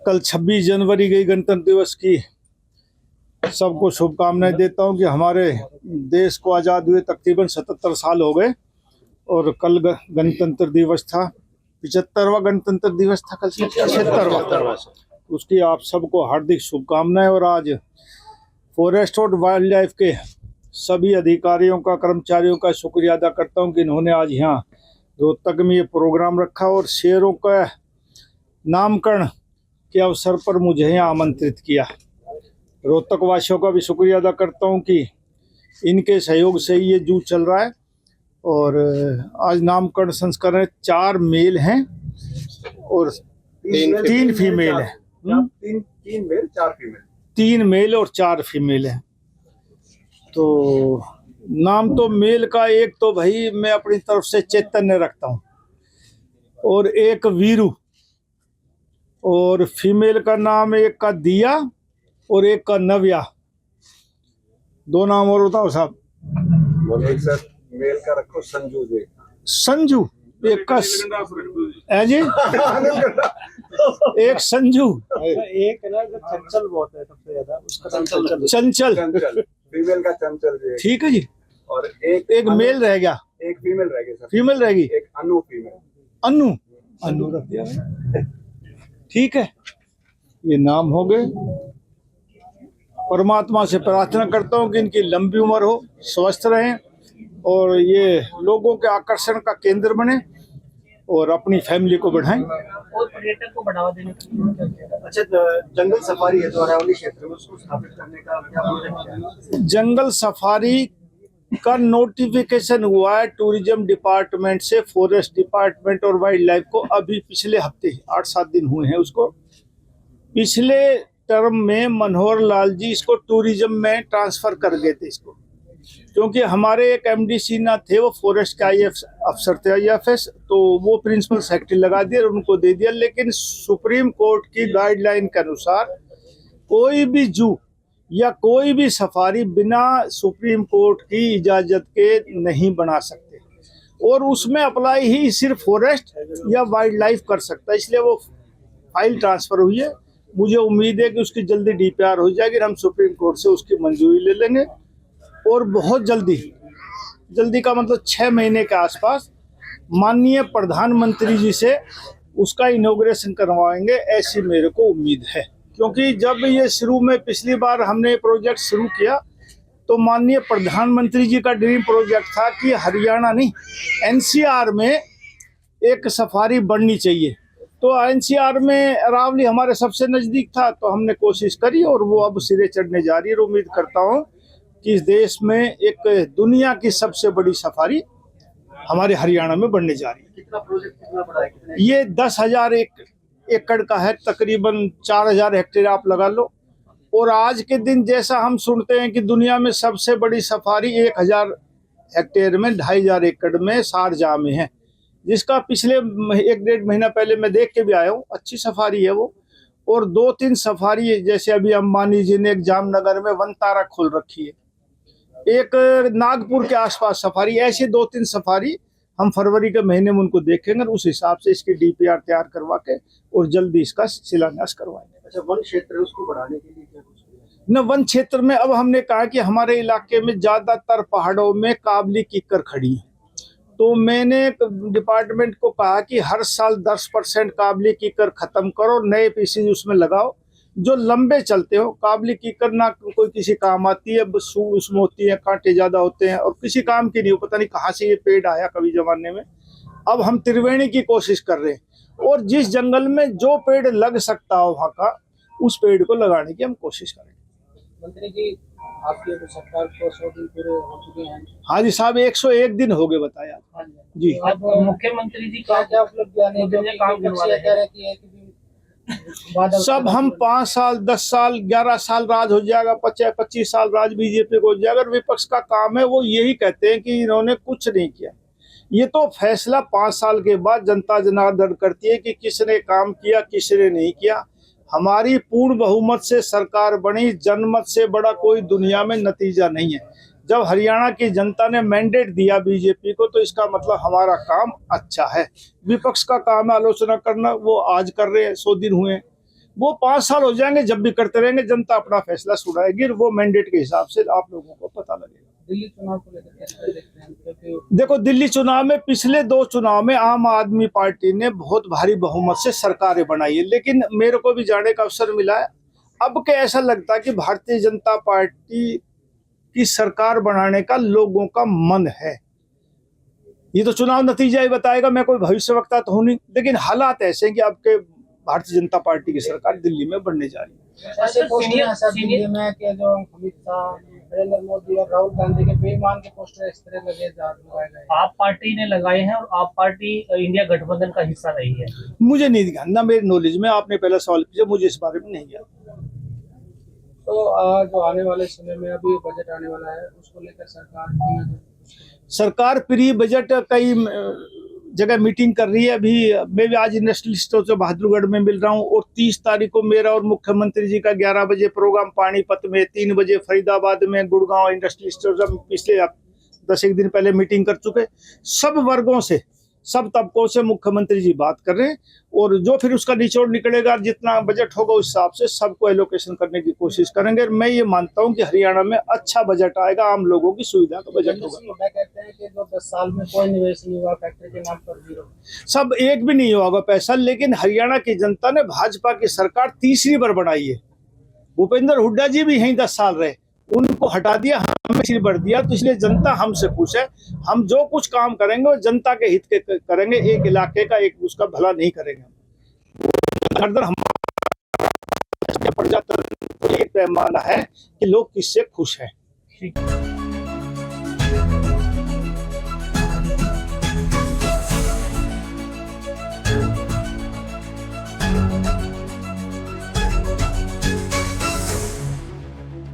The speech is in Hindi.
कल 26 जनवरी गई गणतंत्र दिवस की सबको शुभकामनाएं देता हूं कि हमारे देश को आज़ाद हुए तकरीबन 77 साल हो गए और कल गणतंत्र दिवस था। 75वां गणतंत्र दिवस था, कल 76वां। उसकी आप सबको हार्दिक शुभकामनाएं। और आज फॉरेस्ट और वाइल्ड लाइफ के सभी अधिकारियों का, कर्मचारियों का शुक्रिया अदा करता हूं कि इन्होंने आज यहाँ रोहतक में ये प्रोग्राम रखा और शेरों का नामकरण के अवसर पर मुझे यहाँ आमंत्रित किया। रोहतक वासियों का भी शुक्रिया अदा करता हूँ कि इनके सहयोग से ये जू चल रहा है। और आज नामकरण संस्करण 4 मेल हैं और 3 फीमेल हैं। 3 मेल और 4 फीमेल हैं। तो नाम तो मेल का एक तो भाई मैं अपनी तरफ से चैतन्य रखता हूँ और एक वीरू, और फीमेल का नाम एक का दिया और एक का नव्या। 2 नाम और बताओ साहब। सर मेल का रखो संजू जी। संजू, एक का है जी एक संजू, एक ना चंचल बहुत है सबसे ज्यादा, उसका चंचल। फीमेल का चंचल जी। ठीक है जी। और एक मेल रह गया, एक फीमेल रह गई सर। फीमेल रहेगी एक अनु फीमेल। अनु रख दिया। ठीक है, ये नाम हो गए। परमात्मा से प्रार्थना करता हूँ कि इनकी लंबी उम्र हो, स्वस्थ रहें और ये लोगों के आकर्षण का केंद्र बने और अपनी फैमिली को बढ़ाएं और पर्यटन को बढ़ावा देने के लिए। अच्छा, जंगल सफारी है तो अरावली क्षेत्र में, उसको स्थापित करने का क्या प्रोजेक्ट है? जंगल सफारी का नोटिफिकेशन हुआ है टूरिज्म डिपार्टमेंट से, फॉरेस्ट डिपार्टमेंट और वाइल्ड लाइफ को। अभी पिछले हफ्ते 8-7 दिन हुए हैं उसको। पिछले टर्म में मनोहर लाल जी इसको टूरिज्म में ट्रांसफर कर गए थे इसको, क्योंकि हमारे एक एमडीसी ना थे, वो फॉरेस्ट के आईएएस अफसर थे, आईएफएस, तो वो प्रिंसिपल सेक्रेटरी लगा दिया और उनको दे दिया। लेकिन सुप्रीम कोर्ट की गाइडलाइन के अनुसार कोई भी जू या कोई भी सफारी बिना सुप्रीम कोर्ट की इजाजत के नहीं बना सकते और उसमें अप्लाई ही सिर्फ फॉरेस्ट या वाइल्ड लाइफ कर सकता है। इसलिए वो फाइल ट्रांसफर हुई है। मुझे उम्मीद है कि उसकी जल्दी डीपीआर हो जाएगी, हम सुप्रीम कोर्ट से उसकी मंजूरी ले लेंगे और बहुत जल्दी का मतलब 6 महीने के आसपास माननीय प्रधानमंत्री जी से उसका इनॉग्रेशन करवाएंगे, ऐसी मेरे को उम्मीद है। क्योंकि जब ये शुरू में पिछली बार हमने प्रोजेक्ट शुरू किया तो माननीय प्रधानमंत्री जी का ड्रीम प्रोजेक्ट था कि हरियाणा नहीं, एनसीआर में एक सफारी बढ़नी चाहिए। तो एनसीआर में अरावली हमारे सबसे नज़दीक था, तो हमने कोशिश करी और वो अब सिरे चढ़ने जा रही है। उम्मीद करता हूँ कि इस देश में एक दुनिया की सबसे बड़ी सफारी हमारे हरियाणा में बढ़ने जा रही है। कितना प्रोजेक्ट, कितना बड़ा है? ये 10,000 एकड़ का है, तकरीबन 4,000 हेक्टेयर आप लगा लो। और आज के दिन जैसा हम सुनते हैं कि दुनिया में सबसे बड़ी सफारी 1,000 हेक्टेयर में 2,500 एकड़ में शारजाह में है, जिसका पिछले 1-1.5 महीना पहले मैं देख के भी आया हूँ। अच्छी सफारी है वो। और 2-3 सफारी, जैसे अभी अंबानी जी ने एक जामनगर में वनतारा खोल रखी है, एक नागपुर के आसपास सफारी, ऐसे 2-3 सफारी हम फरवरी के महीने में उनको देखेंगे और उस हिसाब से इसकी डीपीआर तैयार करवा के और जल्दी इसका शिलान्यास करवाएंगे। अच्छा, वन क्षेत्र उसको बढ़ाने के लिए क्या कुछ न वन क्षेत्र में अब हमने कहा कि हमारे इलाके में ज्यादातर पहाड़ों में काबली कीकर खड़ी है, तो मैंने डिपार्टमेंट को कहा कि हर साल 10% काबली कीकर खत्म करो, नए पीसीज उसमें लगाओ जो लंबे चलते हो। काबली कीकर ना कोई किसी काम आती है, बस उसमें होती है, कांटे ज्यादा होते हैं और किसी काम की नहीं हो। पता नहीं कहाँ से ये पेड़ आया कभी जमाने में। अब हम त्रिवेणी की कोशिश कर रहे हैं और जिस जंगल में जो पेड़ लग सकता हो वहाँ का, उस पेड़ को लगाने की हम कोशिश करेंगे। मंत्री जी, आपकी तो सरकार को 100 दिन पूरे हो चुके हैं। हाँ जी साहब, 101 दिन हो गए बताया जी। अब मुख्यमंत्री जी क्या उपलब्धि काम करवा रहे हैं? सब हम 5 साल, 10 साल, 11 साल राज हो जाएगा, 25 साल राज बीजेपी को हो जाएगा। अगर विपक्ष का काम है वो यही कहते हैं कि इन्होंने कुछ नहीं किया। ये तो फैसला 5 साल के बाद जनता जनार्दन करती है कि किसने काम किया, किसने नहीं किया। हमारी पूर्ण बहुमत से सरकार बनी, जनमत से बड़ा कोई दुनिया में नतीजा नहीं है। जब हरियाणा की जनता ने मैंडेट दिया बीजेपी को, तो इसका मतलब हमारा काम अच्छा है। विपक्ष का काम है आलोचना करना, वो आज कर रहे हैं, 100 दिन हुए हैं। वो 5 साल हो जाएंगे, जब भी करते रहेंगे जनता अपना फैसला सुनाएगी और वो मैंडेट के हिसाब से आप लोगों को पता लगेगा। दिल्ली चुनाव को लेकर कैसे देखते हैं, क्योंकि देखो, दिल्ली चुनाव में पिछले 2 चुनाव में आम आदमी पार्टी ने बहुत भारी बहुमत से सरकारें बनाई है, लेकिन मेरे को भी जाने का अवसर मिला है। अब के ऐसा लगता है कि भारतीय जनता पार्टी की सरकार बनाने का लोगों का मन है। ये तो चुनाव नतीजा ही बताएगा, मैं कोई भविष्यवक्ता तो हूं नहीं, लेकिन हालात ऐसे हैं कि अब के भारतीय जनता पार्टी की सरकार दिल्ली में बनने जा रही है। ऐसे पोस्टर हैं सर दिल्ली में कि जो अमित शाह, नरेंद्र मोदी और राहुल गांधी के बेईमान के पोस्टर इस तरह लगाए गए। आप पार्टी ने लगाए हैं और आप पार्टी इंडिया गठबंधन का हिस्सा रही है। मुझे नहीं ध्यान, ना मेरी नॉलेज में, आपने पहला सवाल किया, मुझे इस बारे में नहीं ज्ञात। तो जो आने वाले समय में अभी बजट आने वाला है, उसको लेकर सरकार प्री बजट कई जगह मीटिंग कर रही है। अभी मैं भी आज इंडस्ट्रियलिस्टों से बहादुरगढ़ में मिल रहा हूं और 30 तारीख को मेरा और मुख्यमंत्री जी का 11 बजे प्रोग्राम पानीपत में, 3 बजे फरीदाबाद में, गुड़गांव इंडस्ट्रियलिस्टों से पिछले 10 दिन पहले मीटिंग कर चुके। सब वर्गों से, सब तबकों से मुख्यमंत्री जी बात कर रहे हैं और जो फिर उसका निचोड़ निकलेगा, जितना बजट होगा उस हिसाब से सबको एलोकेशन करने की कोशिश करेंगे। और मैं ये मानता हूं कि हरियाणा में अच्छा बजट आएगा, आम लोगों की सुविधा का बजट होगा। कहते हैं कि जो 10 साल में कोई निवेश नहीं हुआ, फैक्ट्री के नाम पर 0, सब एक भी नहीं होगा पैसा, लेकिन हरियाणा की जनता ने भाजपा की सरकार तीसरी बार बनाई है। भूपेंद्र हुड्डा जी भी यहीं 10 साल रहे, उनको हटा दिया, हमें सिर बढ़ दिया, तो इसलिए जनता हमसे खुश है। हम जो कुछ काम करेंगे वो जनता के हित के करेंगे, एक इलाके का एक उसका भला नहीं करेंगे। हर दिन हमारा पड़ जाता है, एक पैमाना है कि लोग किससे खुश हैं।